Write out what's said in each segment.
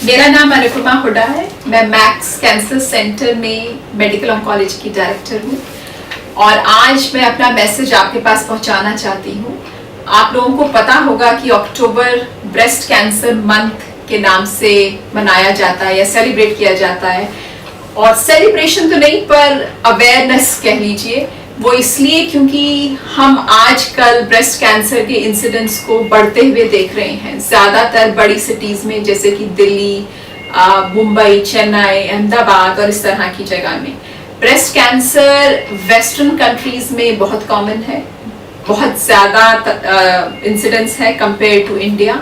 मेरा नाम अनुपमा हुड्डा है। मैं मैक्स कैंसर सेंटर में मेडिकल ऑन्कोलॉजी की डायरेक्टर हूँ और आज मैं अपना मैसेज आपके पास पहुँचाना चाहती हूँ। आप लोगों को पता होगा कि अक्टूबर ब्रेस्ट कैंसर मंथ के नाम से मनाया जाता है या सेलिब्रेट किया जाता है, और सेलिब्रेशन तो नहीं पर अवेयरनेस कह लीजिए। वो इसलिए क्योंकि हम आजकल ब्रेस्ट कैंसर के इंसिडेंट्स को बढ़ते हुए देख रहे हैं। ज़्यादातर बड़ी सिटीज़ में जैसे कि दिल्ली, मुंबई, चेन्नई, अहमदाबाद और इस तरह की जगह में ब्रेस्ट कैंसर वेस्टर्न कंट्रीज में बहुत कॉमन है, बहुत ज़्यादा इंसिडेंट्स है कंपेयर टू इंडिया।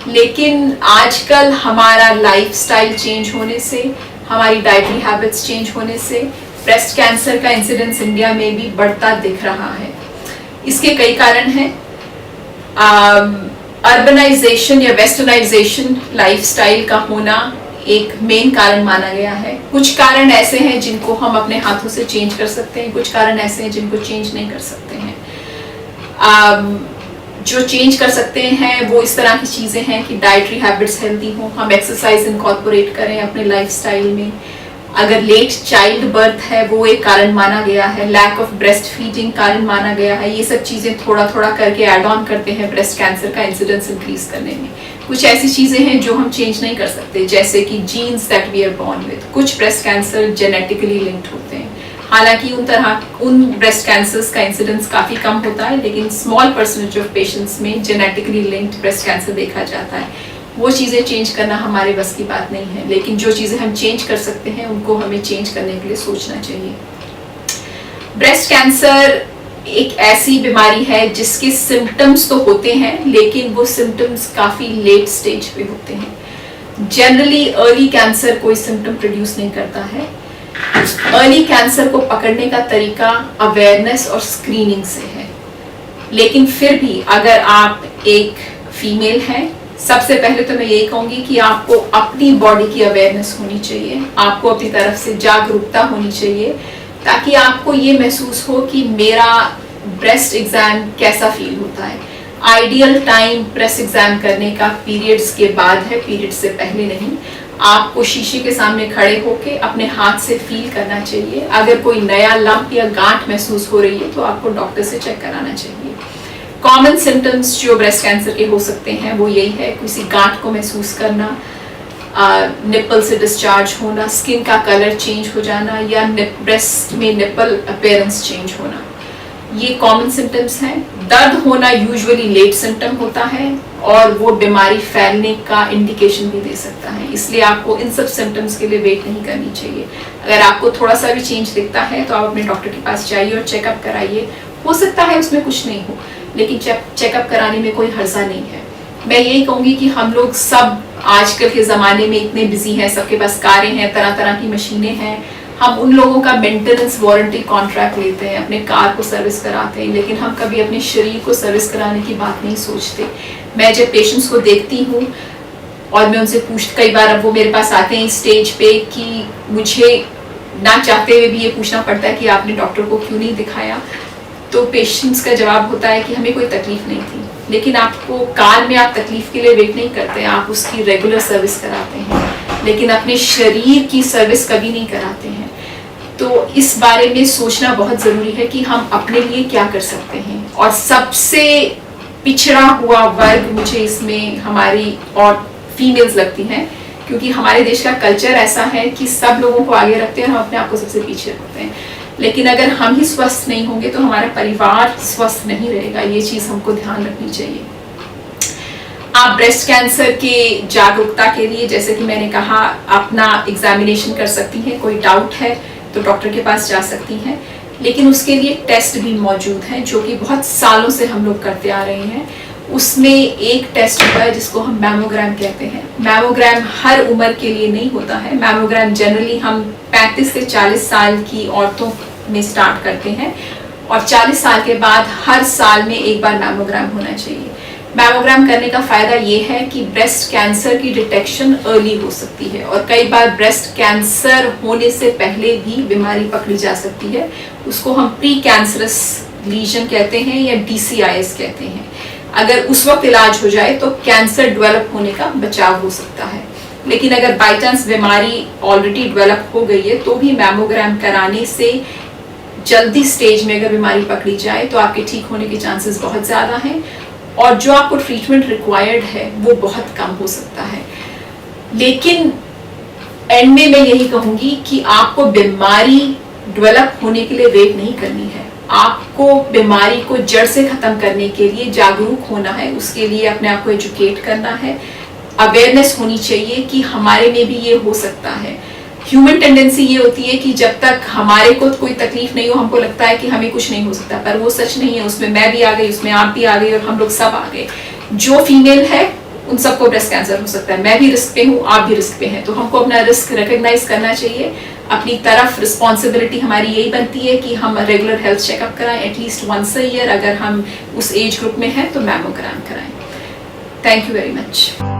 लेकिन आजकल हमारा लाइफस्टाइल चेंज होने से, हमारी डाइटरी हैबिट्स चेंज होने से ब्रेस्ट कैंसर का इंसिडेंस इंडिया में भी बढ़ता दिख रहा है। इसके कई कारण हैं। अर्बनाइजेशन या वेस्टर्नाइजेशन लाइफस्टाइल का होना एक मेन कारण माना गया है। कुछ कारण ऐसे हैं जिनको हम अपने हाथों से चेंज कर सकते हैं, कुछ कारण ऐसे हैं जिनको चेंज नहीं कर सकते हैं। जो चेंज कर सकते हैं वो इस तरह की चीज़ें हैं कि डाइटरी हैबिट्स हेल्दी हों, हम एक्सरसाइज इनकॉर्पोरेट करें अपने लाइफस्टाइल में। अगर लेट चाइल्ड बर्थ है वो एक कारण माना गया है, लैक ऑफ ब्रेस्ट फीडिंग कारण माना गया है। ये सब चीज़ें थोड़ा थोड़ा करके ऐड ऑन करते हैं ब्रेस्ट कैंसर का इंसिडेंस इंक्रीज करने में। कुछ ऐसी चीज़ें हैं जो हम चेंज नहीं कर सकते, जैसे कि genes that we are born with. कुछ ब्रेस्ट कैंसर जेनेटिकली लिंक्ड होते हैं, हालांकि उन ब्रेस्ट कैंसर्स का इंसिडेंस काफ़ी कम होता है, लेकिन स्मॉल परसेंटेज ऑफ पेशेंट्स में जेनेटिकली लिंक्ड ब्रेस्ट कैंसर देखा जाता है। वो चीज़ें चेंज करना हमारे बस की बात नहीं है, लेकिन जो चीज़ें हम चेंज कर सकते हैं उनको हमें चेंज करने के लिए सोचना चाहिए। ब्रेस्ट कैंसर एक ऐसी बीमारी है जिसके सिम्टम्स तो होते हैं, लेकिन वो सिम्टम्स काफ़ी लेट स्टेज पे होते हैं। जनरली अर्ली कैंसर कोई सिम्टम प्रोड्यूस नहीं करता है। अर्ली कैंसर को पकड़ने का तरीका अवेयरनेस और स्क्रीनिंग से है, लेकिन फिर भी अगर आप एक फीमेल हैं, सबसे पहले तो मैं यही कहूंगी कि आपको अपनी बॉडी की अवेयरनेस होनी चाहिए, आपको अपनी तरफ से जागरूकता होनी चाहिए, ताकि आपको ये महसूस हो कि मेरा ब्रेस्ट एग्जाम कैसा फील होता है। आइडियल टाइम ब्रेस्ट एग्जाम करने का पीरियड्स के बाद है, पीरियड से पहले नहीं। आपको शीशे के सामने खड़े होके अपने हाथ से फील करना चाहिए। अगर कोई नया लंप या गांठ महसूस हो रही है तो आपको डॉक्टर से चेक कराना चाहिए। कॉमन सिम्टम्स जो ब्रेस्ट कैंसर के हो सकते हैं वो यही है, किसी गांठ को महसूस करना, निप्पल से डिस्चार्ज होना, स्किन का कलर चेंज हो जाना, या ब्रेस्ट में निप्पल अपीयरेंस चेंज होना, ये कॉमन सिम्टम्स हैं। दर्द होना यूजुअली लेट सिम्टम होता है और वो बीमारी फैलने का इंडिकेशन भी दे सकता है, इसलिए आपको इन सब सिम्टम्स के लिए वेट नहीं करनी चाहिए। अगर आपको थोड़ा सा भी चेंज दिखता है तो आप अपने डॉक्टर के पास जाइए और चेकअप कराइए। हो सकता है उसमें कुछ नहीं हो, लेकिन चेकअप कराने में कोई हर्जा नहीं है। मैं यही कहूँगी कि हम लोग सब आजकल के ज़माने में इतने बिजी हैं, सबके पास कारें हैं, तरह तरह की मशीनें हैं। हम उन लोगों का मेंटेनेंस वारंटी कॉन्ट्रैक्ट लेते हैं, अपने कार को सर्विस कराते हैं, लेकिन हम कभी अपने शरीर को सर्विस कराने की बात नहीं सोचते। मैं जब पेशेंट्स को देखती हूँ और मैं उनसे कई बार अब वो मेरे पास आते हैं स्टेज पे कि मुझे ना चाहते हुए भी ये पूछना पड़ता है कि आपने डॉक्टर को क्यों नहीं दिखाया, तो पेशेंट्स का जवाब होता है कि हमें कोई तकलीफ नहीं थी। लेकिन आपको कार में आप तकलीफ के लिए वेट नहीं करते, आप उसकी रेगुलर सर्विस कराते हैं, लेकिन अपने शरीर की सर्विस कभी नहीं कराते हैं। तो इस बारे में सोचना बहुत ज़रूरी है कि हम अपने लिए क्या कर सकते हैं। और सबसे पिछड़ा हुआ वर्ग मुझे इसमें हमारी और फीमेल्स लगती हैं, क्योंकि हमारे देश का कल्चर ऐसा है कि सब लोगों को आगे रखते हैं और हम अपने आप को सबसे पीछे रखते हैं। लेकिन अगर हम ही स्वस्थ नहीं होंगे तो हमारा परिवार स्वस्थ नहीं रहेगा, ये चीज़ हमको ध्यान रखनी चाहिए। आप ब्रेस्ट कैंसर के जागरूकता के लिए, जैसे कि मैंने कहा, अपना एग्जामिनेशन कर सकती हैं। कोई डाउट है तो डॉक्टर के पास जा सकती हैं, लेकिन उसके लिए टेस्ट भी मौजूद हैं जो कि बहुत सालों से हम लोग करते आ रहे हैं। उसमें एक टेस्ट होता है जिसको हम मैमोग्राम कहते हैं। मैमोग्राम हर उम्र के लिए नहीं होता है। मैमोग्राम जनरली हम 35 से 40 साल की औरतों में स्टार्ट करते हैं और 40 साल के बाद हर साल में एक बार मैमोग्राम होना चाहिए। मैमोग्राम करने का फ़ायदा ये है कि ब्रेस्ट कैंसर की डिटेक्शन अर्ली हो सकती है और कई बार ब्रेस्ट कैंसर होने से पहले भी बीमारी पकड़ी जा सकती है। उसको हम प्री कैंसरस लीजन कहते हैं या DCIS कहते हैं। अगर उस वक्त इलाज हो जाए तो कैंसर डेवलप होने का बचाव हो सकता है। लेकिन अगर बाई चांस बीमारी ऑलरेडी डेवलप हो गई है तो भी मैमोग्राम कराने से जल्दी स्टेज में अगर बीमारी पकड़ी जाए तो आपके ठीक होने के चांसेस बहुत ज़्यादा हैं, और जो आपको ट्रीटमेंट रिक्वायर्ड है वो बहुत कम हो सकता है। लेकिन एंड में मैं यही कहूंगी कि आपको बीमारी डेवलप होने के लिए वेट नहीं करनी है, आपको बीमारी को जड़ से खत्म करने के लिए जागरूक होना है, उसके लिए अपने आप को एजुकेट करना है, अवेयरनेस होनी चाहिए कि हमारे में भी ये हो सकता है। ह्यूमन टेंडेंसी ये होती है कि जब तक हमारे को कोई तकलीफ नहीं हो हमको लगता है कि हमें कुछ नहीं हो सकता, पर वो सच नहीं है। उसमें मैं भी आ गई, उसमें आप भी आ गई और हम लोग सब आ गए। जो फीमेल है उन सबको ब्रेस्ट कैंसर हो सकता है, मैं भी रिस्क पे हूँ, आप भी रिस्क पे हैं, तो हमको अपना रिस्क रिकग्नाइज करना चाहिए। अपनी तरफ रिस्पॉन्सिबिलिटी हमारी यही बनती है कि हम रेगुलर हेल्थ चेकअप कराएं, एटलीस्ट वंस अ ईयर। अगर हम उस एज ग्रुप में हैं तो मैमोग्राम कराएं। Thank you very much.